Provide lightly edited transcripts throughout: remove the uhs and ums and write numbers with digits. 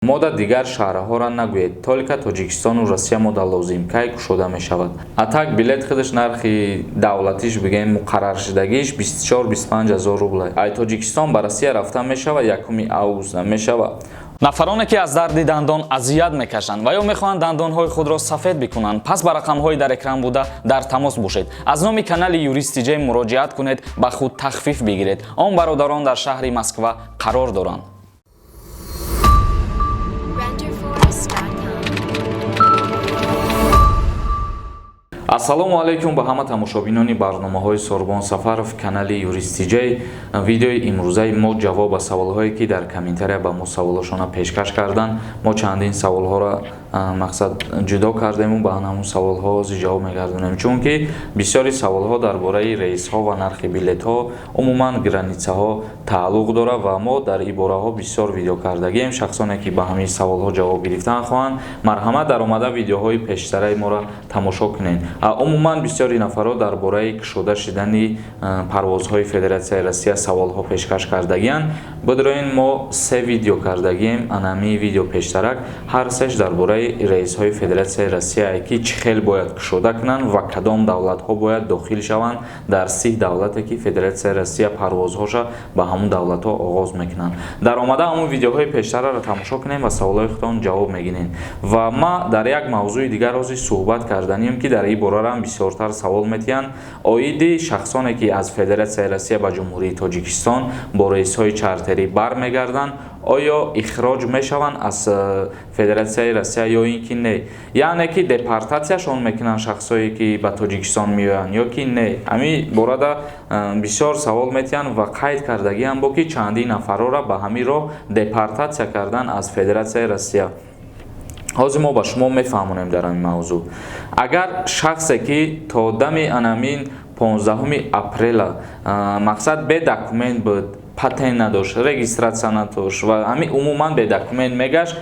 мо дар дигар шаҳрҳоро нагӯед, толика Тоҷикистону Россия мода лозимкай кушода мешавад. Атак билет худаш нархи давлатиш бигем муқарраршудагиш 24-25 ҳазор рубл. Ай Тоҷикистон ба Россия рафта мешавад 1 август мешавад. нафароне ки аз дарди дандон азият мекашанд ва ё мехоҳанд дандонҳои худро сафед бикунанд, пас ба рақамҳои дар экран буда дар тамос бошед. аз номи канали Юристи J муроҷиат кунед, ба худ тахфиф бигиред. он бародарон дар шаҳри Москва қарор доранд. ассалому алайкум ба ҳама тамошобинони барномаҳои Сорбон Сафаров канали Юристи J. видеои имрӯзаи мо ҷавоб ба саволҳое ки дар комментария ба мо саволошона пешкаш карданд. мо чандин саволҳоро мақсад ҷудо кардему ба ҳамун саволҳо ҷавоб мегардонем, чунки бисёри саволҳо дар бораи рейсҳо ва нархи билетҳо, умуман границаҳо тааллуқ дорад ва мо дар ин бораҳо бисёр видео кардагем. шахсоне ки ба ҳамин саволҳо ҷавоб гирифтан хоҳанд, марҳамат дар омада видеоҳои пештараи моро тамошо кунед. умуман бисёри нафарҳо дар бораи кушода шудани парвозҳои Федератсияи Россия саволҳо пешкаш кардагиянд. Бидроин мо се видео кардагем, анами видео пештарак ҳар сеш дар бораи рейсҳои Федератсияи Россия ки чӣ хел бояд кушода кунанд ва кадом давлатҳо бояд дохил шаванд дар 30 давлате ки Федератсияи Россия парвозҳоша ба ҳамун давлатҳо оғоз мекунанд. Дар омада ҳамун видеоҳои пештараро тамошо кунем ва саволҳои худтон ҷавоб мегирем. Ва ма дар як мавзӯи дигар ҳозир суҳбат карданем ки дар ин борара бисёртар савол метиҳанд. оиди шахсоне ки аз Федератсияи Россия ба Ҷумҳурии Тоҷикистон бо рейсҳои чартерӣ бармегарданд, оё ихроҷ мешаванд аз Федератсияи Россия ё ин ки не? Яъне ки депортатсияшон мекунанд шахсое ки ба Тоҷикистон меоянд ё ки не? Ҳамин борада бисёр савол метиҳанд ва қайд кардагиам бо ки чандин нафарора ба ҳамин роҳ депортатсия кардан аз Федератсияи Россия. ҳозир мо ба шумо мефаҳмонем дар ин мавзӯъ. Агар шахсе ки то дами анамин 15 апрела мақсад бе документ буд, патент надошт, регистратсия надошт ва ҳамин умуман бе документ мегашт,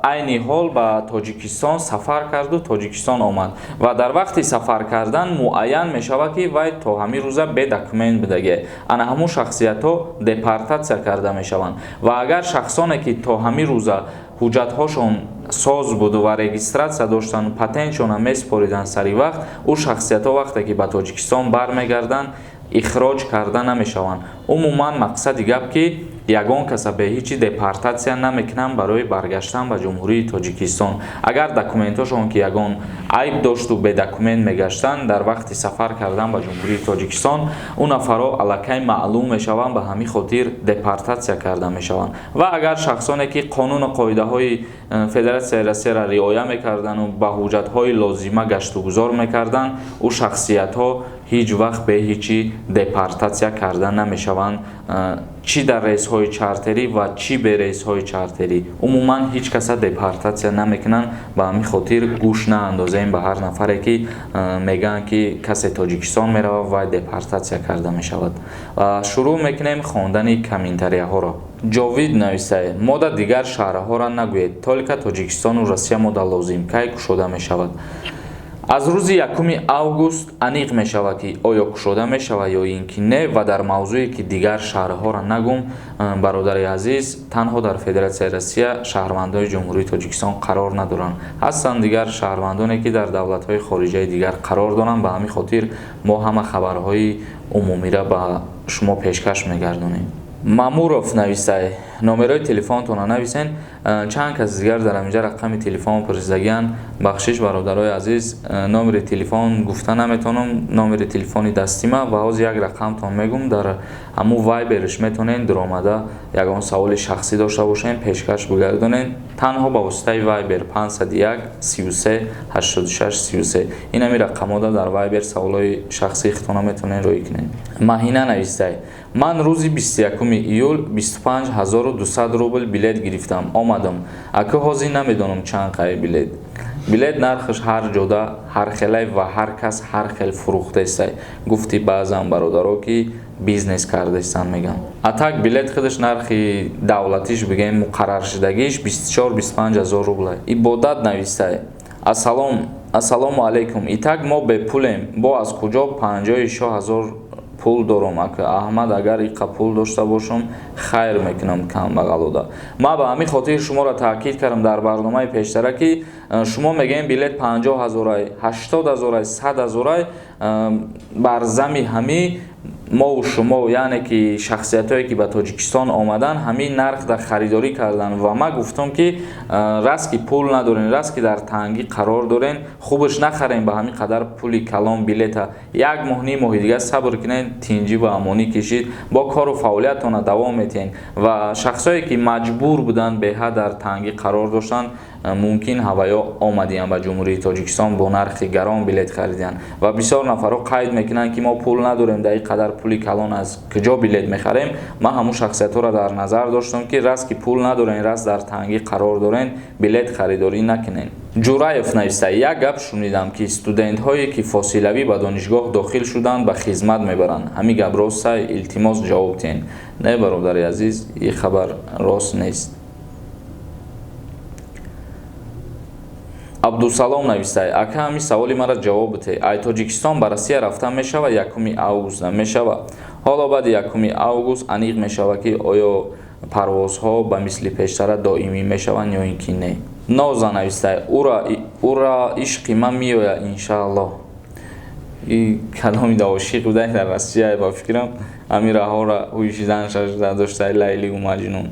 айни ҳол ба Тоҷикистон сафар карду Тоҷикистон омад ва дар вақти сафар кардан муайян мешавад ки вай то ҳамин рӯза бе документ будаге. ана ҳамун шахсиятҳо депортатсия карда мешаванд. Ва агар шахсоне ки то ҳамин рӯза ҳуҷҷатҳошон соз буду ва регистратсия доштанд, патентшона месупориданд сари вақт, ӯ шахсиятҳо вақте ки ба Тоҷикистон бармегарданд, ихроҷ карда намешаванд. умуман мақсади гап ки ягон каса бе ҳичи депортатсия намекунанд барои баргаштан ба Ҷумҳурии Тоҷикистон. агар документҳошон ки ягон айб дошту бе документ мегаштанд, дар вақти сафар кардан ба Ҷумҳурии Тоҷикистон ӯ нафарҳо аллакай маълум мешаванд, ба ҳамин хотир депортатсия карда мешаванд. ва агар шахсоне ки қонуну қоидаҳои Федератсияи Россияро риоя мекардану ба ҳуҷҷатҳои лозима гаштугузор мекарданд, ӯ шахсиятҳо ҳеҷ вақт бе ҳичи депортатсия карда намешаванд, чӣ дар рейсҳои чартерӣ ва чӣ бе рейсҳои чартерӣ. умуман ҳеҷ каса депортатсия намекунанд. ба ҳамин хотир гӯш наандозем ба ҳар нафаре ки мегӯянд ки касе Тоҷикистон меравад ва депортатсия карда мешавад. шурӯъ мекунем хондани комментарияҳоро. ҷовид нависае: мо дар дигар шаҳрҳоро нагӯед, толика Тоҷикистону Россия мода лозимкай кушода мешавад. аз рӯзи 1 август аниқ мешавад ки оё кушода мешавад ё ин ки не. ва дар мавзӯе ки дигар шаҳрҳоро нагум, бародари азиз, танҳо дар Федератсияи Россия шаҳрвандони Ҷумҳурии Тоҷикистон қарор надоранд. ҳастанд дигар шаҳрвандоне ки дар давлатҳои хориҷаи дигар қарор доранд. ба ҳамин хотир мо ҳама хабарҳои умумиро ба шумо пешкаш мегардонем. Мамуров нависае: номерои телефонтонро нависен. чанд кас дигар дар ҳаминҷа рақами телефон пурсидагиянд. бахшиш бародарои азиз, номери телефон гуфта наметонам, номери телефони дастима ва ҳозир як рақамтон мегум. дар ҳамун вайбериш метонен дуромада ягон саволи шахсӣ дошта бошем, пешкаш бигардонен. танҳо ба воситаи вайбер 501 33 86 33 ин ҳамин рақамода дар вайбер саволҳои шахсии худтона метонен рӯй кунед. Маҳина нависае: ман рӯзи 21 июл 25200 рубл билет гирифтам, омадам. аку ҳозир намедонам чанд қайи билет. билет нархаш ҳар ҷода ҳар хелай ва ҳар кас ҳар хел фурӯхтестай. гуфти баъзан бародаро ки бизнес кардастанд меган. атак билет худаш нархи давлатиш бигем муқарраршудагиш 24-25 ҳазор рубл. ибодат нависае: ассалому алайкум, итак мо бепулем, бо аз куҷо 56 000 пул дорам, ака Аҳмад, агар иқа пул дошта бошам хайр мекунам камбағалода. Ма ба ҳамин хотир шуморо таъкид кардам дар барномаи пештара ки шумо мегӯем билет 50,000, 80,000, 100,000 бар зами ҳамин мо шумо, яъне ки шахсиятое ки ба Тоҷикистон омадан ҳамин нархда харидорӣ кардан ва ма гуфтам ки раст ки пул надорен, раст ки дар тангӣ қарор дорен, хубаш нахарем ба ҳамин қадар пули калон билета. Як моҳ ним моҳи дига сабр кунед, тинҷӣ ва амонӣ кишид, бо кору фаъолиятона давом метиҳед ва шахсое ки маҷбур буданд беҳад дар тангӣ қарор доштанд, мумкин ҳаваё омадиям ба ҷумҳурии Тоҷикистон бо нархи гарон билет харидианд ва бисёр нафарҳо қайд мекунанд ки мо пул надорем, дар ин қадар пули калон аз куҷо билет мехарем. Ман ҳамун шахсиятҳоро дар назар доштам ки раст ки пул надорен, раст дар тангӣ қарор дорен, билет харидорӣ накунен. Ҷураев нависта: як гап шунидам ки студентҳое ки фосилавӣ ба донишгоҳ дохил шуданд ба хизмат мебаранд. Ҳамин гап ростае? Илтимос ҷавоб диҳед. Не бародари азиз, ин хабар рост нест. Абдусалом навистай: ака ҳамин саволи мара ҷавоб бите. Ай Тоҷикистон ба Россия рафта мешава 1 август мешава. Ҳоло баъди 1 август аниқ мешава ки оё парвозҳо ба мисли пештара доимӣ мешаванд ё ин ки не. Ноза навистай: ура ишқи ман меояд иншааллоҳ. И каломи давошиқ будай дар Россия ба фикрам ҳамин раҳора ҳуйшидан шашда доштай Лайлигу Маҷнун.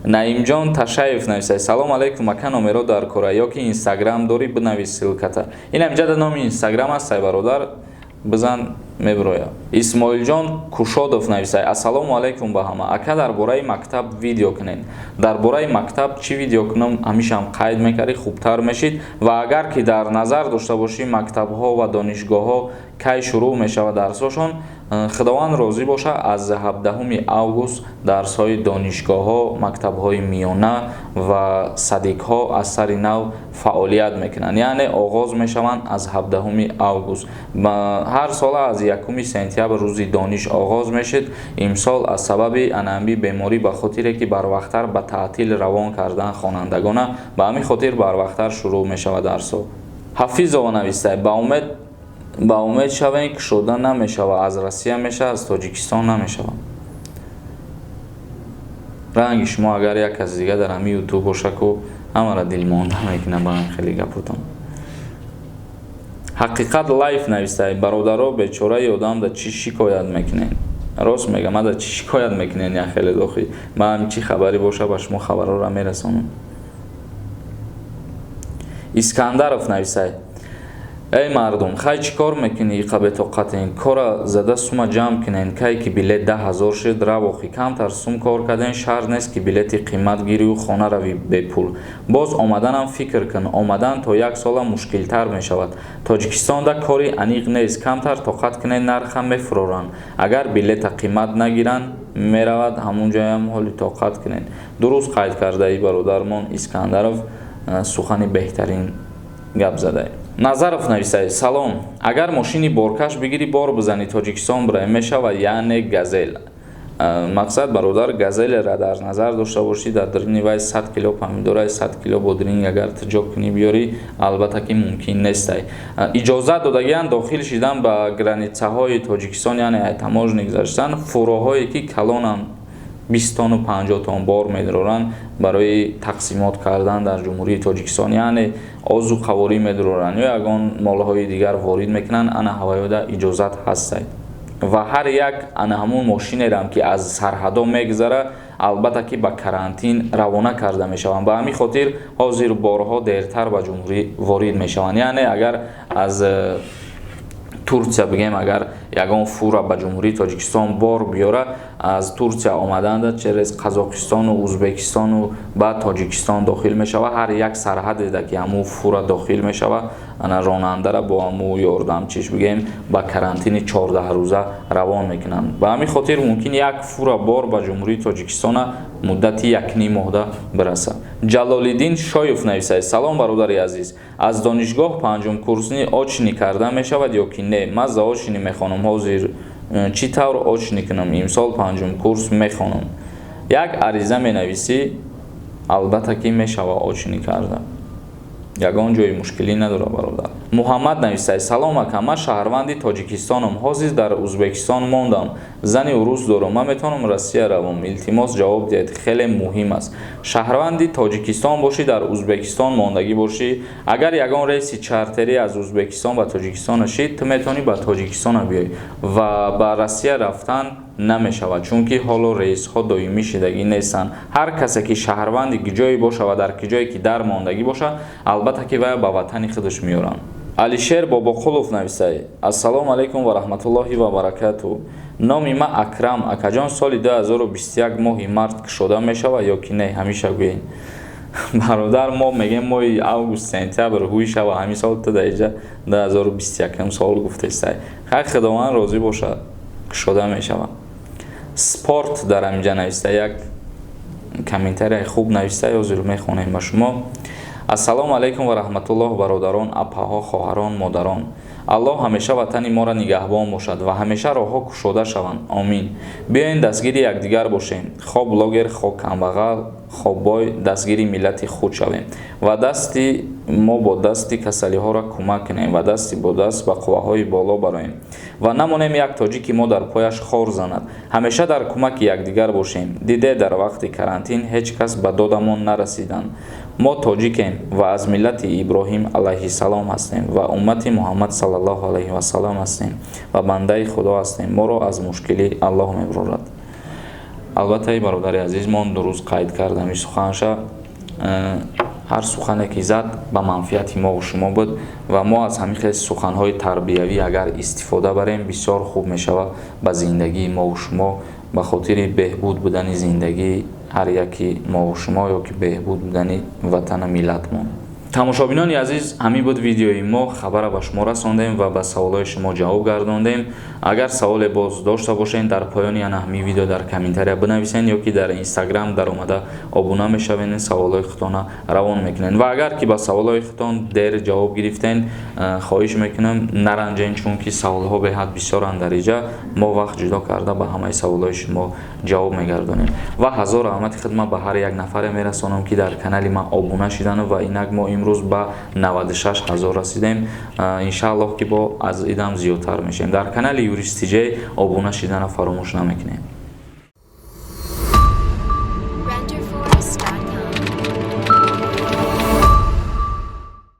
Наимҷон Ташаев нависай: салом алейкум, ака номеро дар кора ё ки инстаграм дорӣ бинавис силката. Ин ҳамҷада номи инстаграм аст, ай бародар, бизан мебироя. Исмоилҷон Кушодов нависай: ассалому алейкум ба ҳама, ака дар бораи мактаб видео кунед. Дар бораи мактаб чӣ видео кунам, ҳамишам қайд мекардӣ, хубтар мешид ва агар ки дар назар дошта бошӣ мактабҳо ва донишгоҳҳо кай шурӯъ мешавад дарсҳошон, худованд розӣ боша, аз 17 август дарсҳои донишгоҳҳо, мактабҳои миёна ва садиқҳо аз сари нав фаъолият мекунанд. Яъне оғоз мешаванд аз 17 август. ҳар сола аз 1 сентябр рӯзи дониш оғоз мешид. имсол аз сабаби анъанавӣ беморӣ ба хотире ки барвақттар ба таътил равон кардан хонандагона, ба ҳамин хотир барвақттар шурӯъ мешавад дарсҳо. Ҳафизова навистай: ба умед шавем кушода намешава, аз Россия мешава, аз Тоҷикистон намешава. ранги шумо агар як аз дига дар ҳамин ютуб боша ку ҳамара дилмонда мекунам ба ҳамин хеле гапотон. ҳақиқат лайф навистай: бародаро бечораи одам да чӣ шикоят мекунен? Рост мегам, да чӣ шикоят мекунен? Я хеле дохӣ. Ман ҳам чӣ хабари боша ба шумо хабарҳоро мерасонам. Искандаров нависай: эй мардум, хай чӣ кор мекунӣ? Иқа бетоқатен. Кора зада сума ҷамъ кунен. Кай ки билет 10,000 шуд, равохи камтар сум кор карден, шарт нест ки билети қимат гирию хона рави бепул. Боз омаданам фикр кун. Омадан то 1 сола мушкилтар мешавад. Тоҷикистонда кори аниқ нест. Камтар тоқат кунен, нарха мефуроранд. Агар билета қимат нагиранд, меравад ҳамун ҷоям ҳоли тоқат кунен. Дуруст қайд кардаи бародармон Искандаров, сухани беҳтарин гап задай. Назаров нависай: салом, агар мошини боркаш бигирӣ бор бизанӣ Тоҷикистон бирай мешава, яъне газел. Мақсад бародар газелеро дар назар дошта бошӣ, дар даруни вай 100 кило помидора, 100 кило бодринг агар тиҷоқ кунӣ биёрӣ, албатта ки мумкин нестай. Иҷозат додагиянд дохил шидан ба границаҳои Тоҷикистон, яъне таможник гузаштан, фуроҳое ки калонанд 20 тонну 50 тонн бор медоранд барои тақсимот кардан дар ҷумҳурии Тоҷикистон, яъне озу қаворӣ медоранд ё ягон молҳои дигар ворид мекунанд, ана ҳавоёда иҷозат ҳастай. Ва ҳар як ана ҳамун мошинерам ки аз сарҳадо мегузара, албатта ки ба карантин равона карда мешаванд. Ба ҳамин хотир ҳозир борҳо дертар ба ҷумҳурӣ ворид мешаванд. Яъне агар аз Турсия бигем, агар ягон фура ба ҷумҳурии Тоҷикистон бор биёра, аз Турсия омаданда через Қазоқистону Узбекистону ба Тоҷикистон дохил мешава. ҳар як сарҳадеда ки ҳамун фура дохил мешава, ана ронандара бо ҳамун ёрдамчиш бигем ба карантини 14 рӯза равон мекунанд. Ба ҳамин хотир мумкин як фура бор ба ҷумҳурии Тоҷикистона муддати 1 моҳда бираса. Ҷалолиддин Шоев нависай: салом бародари азиз, аз донишгоҳ 5 курсни очни карда мешавад ё ки не? Ман заочни мехонам, ҳозир чӣ тавр очни кунам? Имсол 5 курс мехонам. Як ариза менависӣ, албатта ки мешава очни карда. Ягон ҷои мушкилӣ надора бародар. муҳаммад навистай: салом ака, ман шаҳрванди тоҷикистонам, ҳозир дар узбекистон мондам, зани урус дорам, ман метавонам Россия равам? Илтимос ҷавоб диҳед, хеле муҳим аст. Шаҳрванди тоҷикистон бошӣ, дар узбекистон мондагӣ бошӣ, агар ягон рейси чартерӣ аз узбекистон ба тоҷикистон шид, ту метавонӣ ба тоҷикистон биёй ва ба Россия рафтан намешавад, чунки ҳоло рейсҳо доимӣ шидагӣ нестанд. Ҳар касе ки шаҳрванди киҷое боша ва дар киҷое ки дар мондагӣ боша, албатта ки вай ба ватани худаш меёранд. Алишер Бобоқулов нависай: ассалому алайкум ва раҳматуллоҳи ва баракату. Номи ма Акрам. Акаҷон, соли 2021 моҳи март кушода мешавад ё ки не? Ҳамеша гӯед. Бародар, мо мегем моҳи август сентябр ҳуй шава, ҳамин сол ту даиҷа 2021 сол гуфтестай. Хай худованд розӣ боша, кушода мешавад. Спорт дар амиҷа навистай, як комментарияи хуб навистай, ҳозир мехонем ба шумо. Ассалому алайкум ва раҳматуллоҳ бародарон, апаҳо, хоҳарон, модарон. Аллоҳ ҳамеша ватани моро нигаҳбон бошад ва ҳамеша роҳҳо кушода шаванд. Омин. Биёин дастгири якдигар бошем. Хо блогер, хо камбағал, хо бой, дастгири миллати худ шавем ва дасти мо бо дасти касалиҳоро кӯмак кунем ва дасти бо даст ба қувваҳои боло бароем ва намонем як тоҷики мо дар пояш хор занад. Ҳамеша дар кӯмаки якдигар бошем. Диде дар вақти карантин ҳеҷ кас ба додамон нарасиданд. Мо тоҷикем ва аз миллати Иброҳим алайҳиссалом ҳастем ва уммати Муҳаммад саллаллоҳу алайҳи васалам ҳастем ва бандаи Худо ҳастем. Моро аз мушкилӣ Аллоҳ мебарорад. Албатта бародари азиз, мон дуруст қайд кардам суханша. ҳар сухане ки зад ба манфиати мо ва шумо буд ва мо аз ҳамин хел суханҳои тарбиявӣ агар истифода барем, бисёр хуб мешавад ба зиндагии мо ва шумо, ба хотири беҳбуд будани зиндагии ҳар яки мо ва шумо ё ки беҳбуд будани ватана миллатмон. тамошобинони азиз, ҳамин буд видеои мо. Хабара ба шумо расондем ва ба саволҳои шумо ҷавоб гардондем. Агар саволе боз дошта бошед, дар поёни яна ҳамин видео дар комментария бинависен ё ки дар Instagram дар омада обуна мешавен, саволҳои худтона равон мекунен. Ва агар ки ба саволҳои худтон дер ҷавоб гирифтен, хоҳиш мекунам наранҷен, чунки саволҳо беҳад бисёранд дар инҷа. Мо вақт ҷудо карда ба ҳамаи саволҳои шумо ҷавоб мегардонем. Ва ҳазор раҳмати хидмат ба ҳар як нафаре мерасонам ки дар канали ман обуна шидану ва инак мо имрӯз ба 96 000 расидем. Иншааллоҳ ки бо аз идам зиёдтар мешем. Дар канали Юристиҷей обуна шидана фаромӯш намекунем.